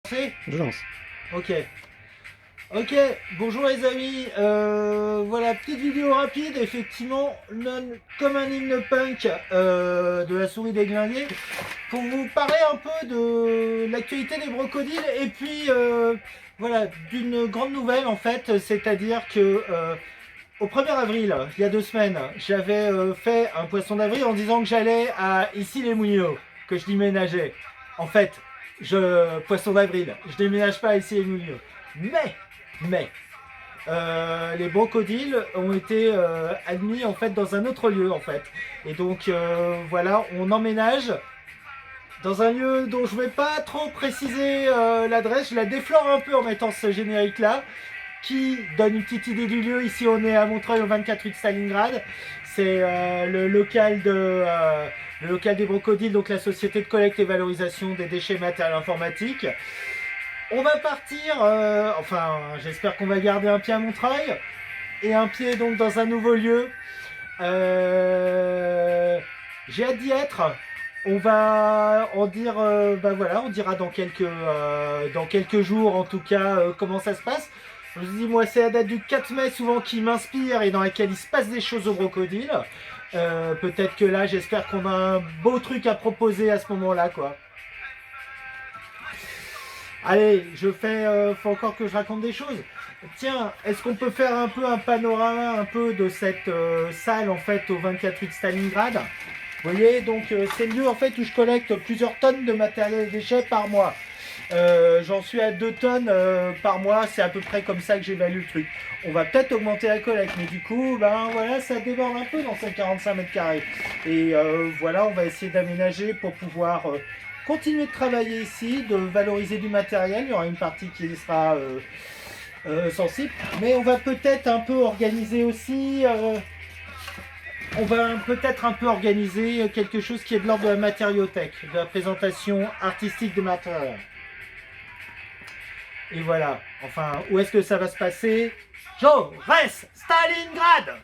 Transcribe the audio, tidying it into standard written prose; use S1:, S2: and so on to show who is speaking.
S1: C'est
S2: Je lance.
S1: Ok. Ok, bonjour les amis. Voilà, petite vidéo rapide, effectivement, comme un hymne punk de la souris déglinguée, pour vous parler un peu de l'actualité des brocodiles et puis voilà, d'une grande nouvelle en fait, c'est-à-dire que au 1er avril, il y a 2 semaines, j'avais fait un poisson d'avril en disant que j'allais à Issy-les-Moulineaux, que je déménageais. En fait, poisson d'avril, je déménage pas à Issy-les-Moulineaux. Mais, les brocodiles ont été admis en fait dans un autre lieu en fait. Et donc voilà, on emménage dans un lieu dont je vais pas trop préciser l'adresse. Je la déflore un peu en mettant ce générique là qui donne une petite idée du lieu. Ici, on est à Montreuil, au 24 rue de Stalingrad. C'est le local des brocodiles, donc la société de collecte et valorisation des déchets matériels informatiques. On va partir, enfin, j'espère qu'on va garder un pied à Montreuil et un pied donc dans un nouveau lieu. J'ai hâte d'y être. On va en dire, bah voilà, on dira dans quelques jours en tout cas comment ça se passe. Je vous dis, moi, c'est la date du 4 mai souvent qui m'inspire et dans laquelle il se passe des choses au brocodile. Peut-être que là, j'espère qu'on a un beau truc à proposer à ce moment-là, quoi. Allez, faut encore que je raconte des choses. Tiens, est-ce qu'on peut faire un peu un panorama un peu de cette salle en fait au 24 rue de Stalingrad? Vous voyez, donc c'est le lieu en fait où je collecte plusieurs tonnes de matériel et déchets par mois. J'en suis à 2 tonnes par mois, c'est à peu près comme ça que j'évalue le truc. On va peut-être augmenter la collecte, mais du coup, ben voilà, ça déborde un peu dans ces 45 mètres carrés. Et voilà, on va essayer d'aménager pour pouvoir continuer de travailler ici, de valoriser du matériel. Il y aura une partie qui sera sensible, mais on va peut-être un peu organiser aussi. On va peut-être un peu organiser quelque chose qui est de l'ordre de la matériothèque, de la présentation artistique des matériaux. Et voilà. Enfin, où est-ce que ça va se passer? Je reste Stalingrad.